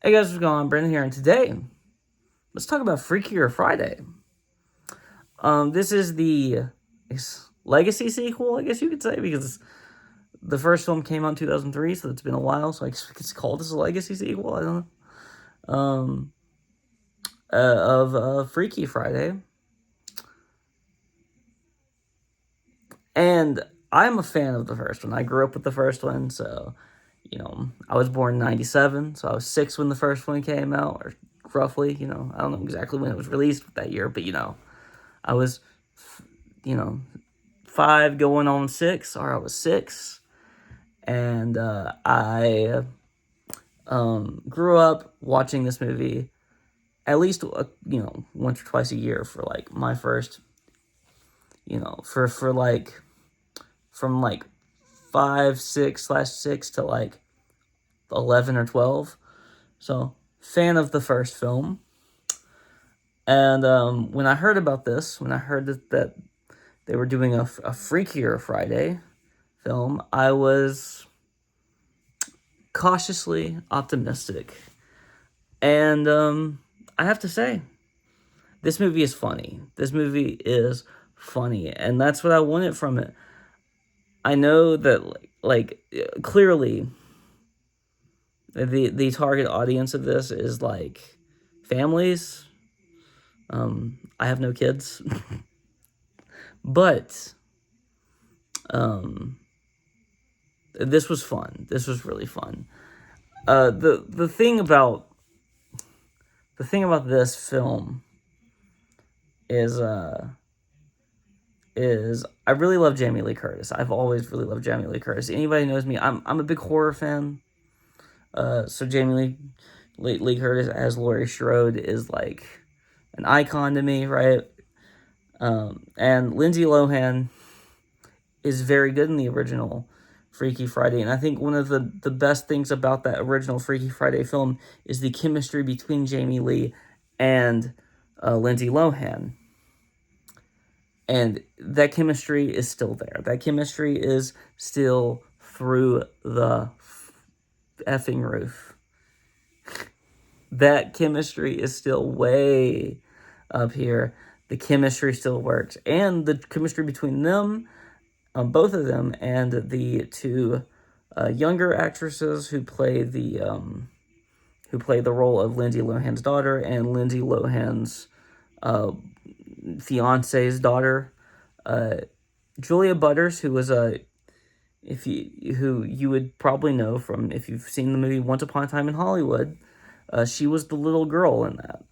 Hey guys, what's going on? Brandon here, and today, let's talk about Freakier Friday. This is the legacy sequel, I guess you could say, because the first film came out in 2003, so it's been a while, so I guess it's called as a legacy sequel, I don't know, of Freaky Friday. And I'm a fan of the first one. I grew up with the first one, so, I was born in 97, so I was 6 when the first one came out, or roughly, I don't know exactly when it was released that year, but, I was, 5 going on 6, or I was 6, and I grew up watching this movie at least, once or twice a year for, like, my first, for like, from, like, 5, 6/6 to, like, 11 or 12, so, fan of the first film. And when I heard about this, when I heard that they were doing a Freakier Friday film, I was cautiously optimistic. And I have to say, this movie is funny. This movie is funny, and that's what I wanted from it. I know that, clearly, the target audience of this is, like, families. I have no kids. But this was fun. This was really fun. The thing about this film is I really love Jamie Lee Curtis. I've always really loved Jamie Lee Curtis. Anybody who knows me, I'm a big horror fan. So Jamie Lee Curtis as Laurie Strode is like an icon to me, right? And Lindsay Lohan is very good in the original Freaky Friday, and I think one of the best things about that original Freaky Friday film is the chemistry between Jamie Lee and Lindsay Lohan. And that chemistry is still there. That chemistry is still through the effing roof. That chemistry is still way up here. The chemistry still works. And the chemistry between them, both of them, and the two younger actresses who play the role of Lindsay Lohan's daughter and Lindsay Lohan's fiance's daughter, Julia Butters, who was who you would probably know from if you've seen the movie Once Upon a Time in Hollywood. She was the little girl in that.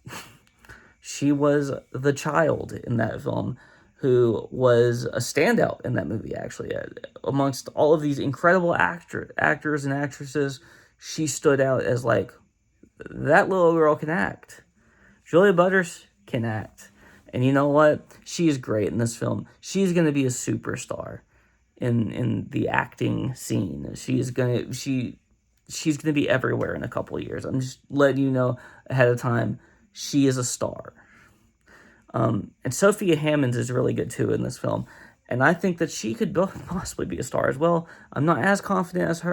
She was the child in that film who was a standout in that movie, actually. Amongst all of these incredible actors and actresses, she stood out as, like, that little girl can act. Julia Butters can act. And you know what? She is great in this film. She's going to be a superstar in the acting scene. She's going to be everywhere in a couple of years. I'm just letting you know ahead of time. She is a star. And Sophia Hammonds is really good, too, in this film. And I think that she could possibly be a star as well. I'm not as confident as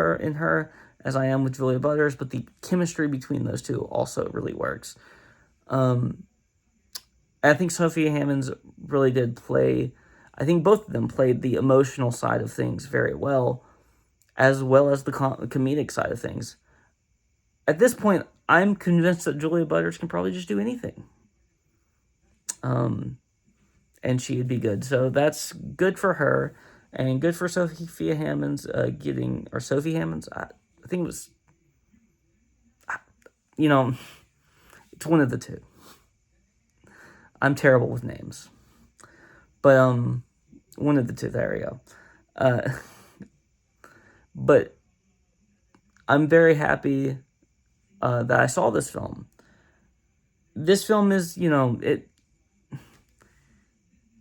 as I am with Julia Butters, but the chemistry between those two also really works. I think Sophia Hammonds really did play... I think both of them played the emotional side of things very well as the comedic side of things. At this point, I'm convinced that Julia Butters can probably just do anything. And she'd be good. So that's good for her, and good for Sophia Hammonds Sophie Hammonds, I think it was, it's one of the two. I'm terrible with names. But, one of the two, there we go. But I'm very happy that I saw this film. This film is,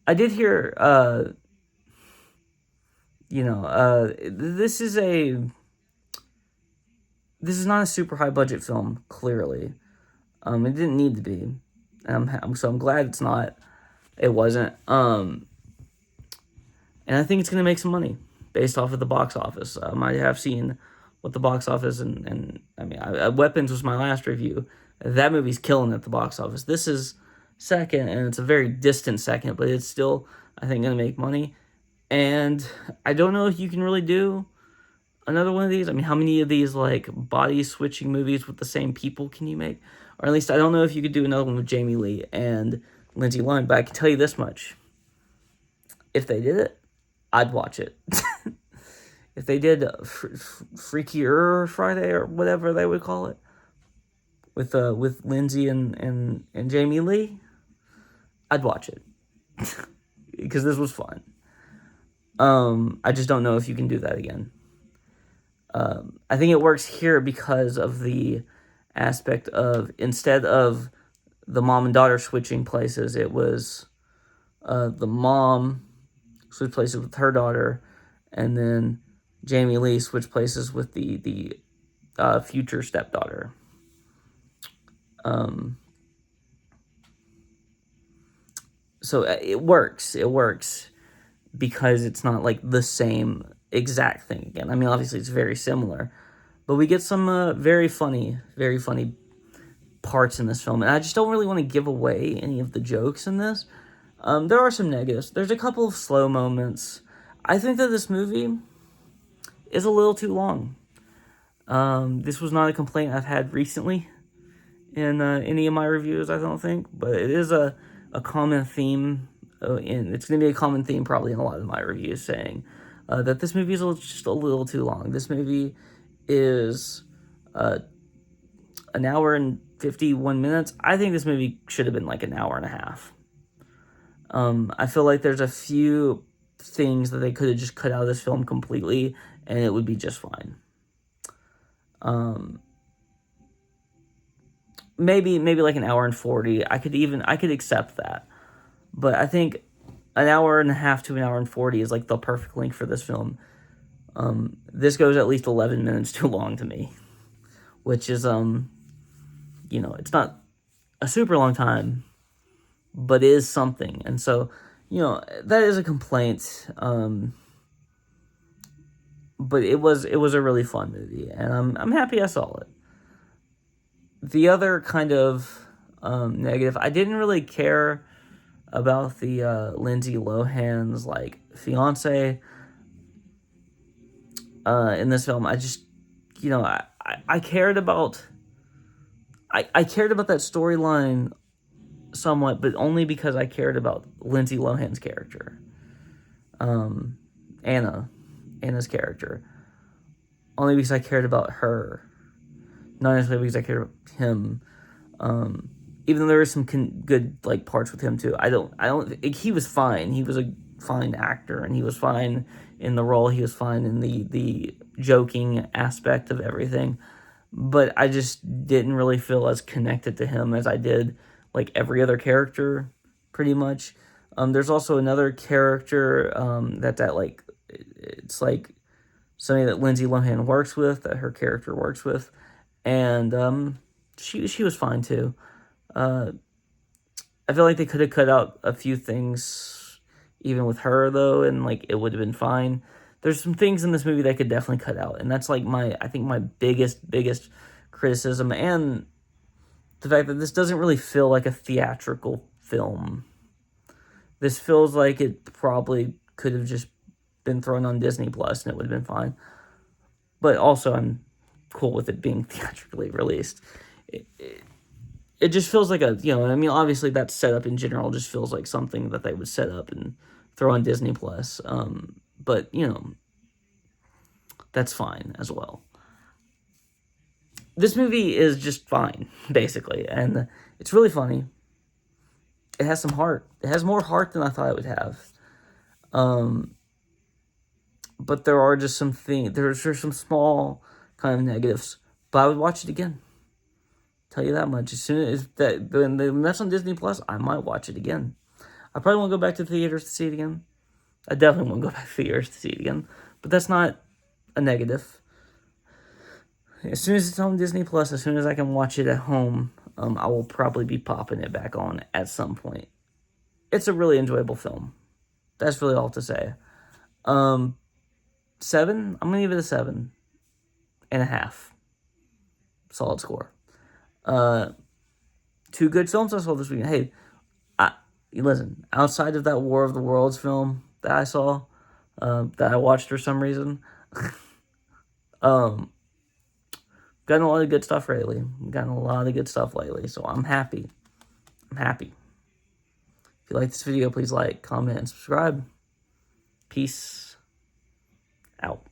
I did hear, this is not a super high budget film, clearly. It didn't need to be. So I'm glad it's not. It wasn't. And I think it's going to make some money based off of the box office. I have seen with the box office, and I mean, Weapons was my last review. That movie's killing at the box office. This is second, and it's a very distant second, but it's still, I think, going to make money. And I don't know if you can really do another one of these. I mean, how many of these, like, body-switching movies with the same people can you make? Or at least, I don't know if you could do another one with Jamie Lee and Lindsay Lohan, but I can tell you this much. If they did it, I'd watch it. If they did Freakier Friday or whatever they would call it, with Lindsay and Jamie Lee, I'd watch it. Because this was fun. I just don't know if you can do that again. I think it works here because of the aspect of, instead of the mom and daughter switching places, it was the mom switched places with her daughter, and then Jamie Lee switched places with the future stepdaughter. So it works. It works because it's not like the same exact thing again. I mean, obviously it's very similar, but we get some very funny parts in this film, and I just don't really want to give away any of the jokes in this. There are some negatives. There's a couple of slow moments. I think that this movie is a little too long. This was not a complaint I've had recently in any of my reviews, I don't think, but it is a common theme, and it's going to be a common theme probably in a lot of my reviews, saying that this movie is just a little too long. This movie is an hour and 51 minutes. I think this movie should have been like an hour and a half. I feel like there's a few things that they could have just cut out of this film completely, and it would be just fine. Maybe like an hour and 40. I could accept that. But I think an hour and a half to an hour and 40 is like the perfect length for this film. This goes at least 11 minutes too long to me, which is, it's not a super long time, but is something. And so, that is a complaint. But it was a really fun movie, and I'm happy I saw it. The other kind of negative, I didn't really care about the Lindsay Lohan's like fiance in this film. I just, I cared about I cared about that storyline somewhat, but only because I cared about Lindsay Lohan's character, Anna's character, only because I cared about her. Not necessarily because I cared about him. Even though there were some good like parts with him too. He was fine. He was a fine actor, and he was fine in the role. He was fine in the joking aspect of everything. But I just didn't really feel as connected to him as I did like every other character, pretty much. There's also another character that like it's like somebody that Lindsay Lohan works with, that her character works with. And she was fine too. I feel like they could have cut out a few things, even with her though, and like it would have been fine. There's some things in this movie that I could definitely cut out, and that's like I think my biggest criticism, and the fact that this doesn't really feel like a theatrical film. This feels like it probably could have just been thrown on Disney Plus, and it would have been fine. But also, I'm cool with it being theatrically released. It just feels like obviously that setup in general just feels like something that they would set up and throw on Disney Plus. But that's fine as well. This movie is just fine, basically, and it's really funny. It has some heart. It has more heart than I thought it would have. But there are just some things. There's some small kind of negatives, but I would watch it again. Tell you that much. As soon as when that's on Disney Plus, I might watch it again. I probably won't go back to the theaters to see it again. I definitely won't go back to the theaters to see it again. But that's not a negative. As soon as it's on Disney Plus, as soon as I can watch it at home, I will probably be popping it back on at some point. It's a really enjoyable film. That's really all to say. 7? I'm gonna give it a 7. 8.5. Solid score. Two good films I saw this weekend. Hey, listen, outside of that War of the Worlds film that I saw, that I watched for some reason, gotten a lot of good stuff lately. So I'm happy. If you like this video, please like, comment, and subscribe. Peace out.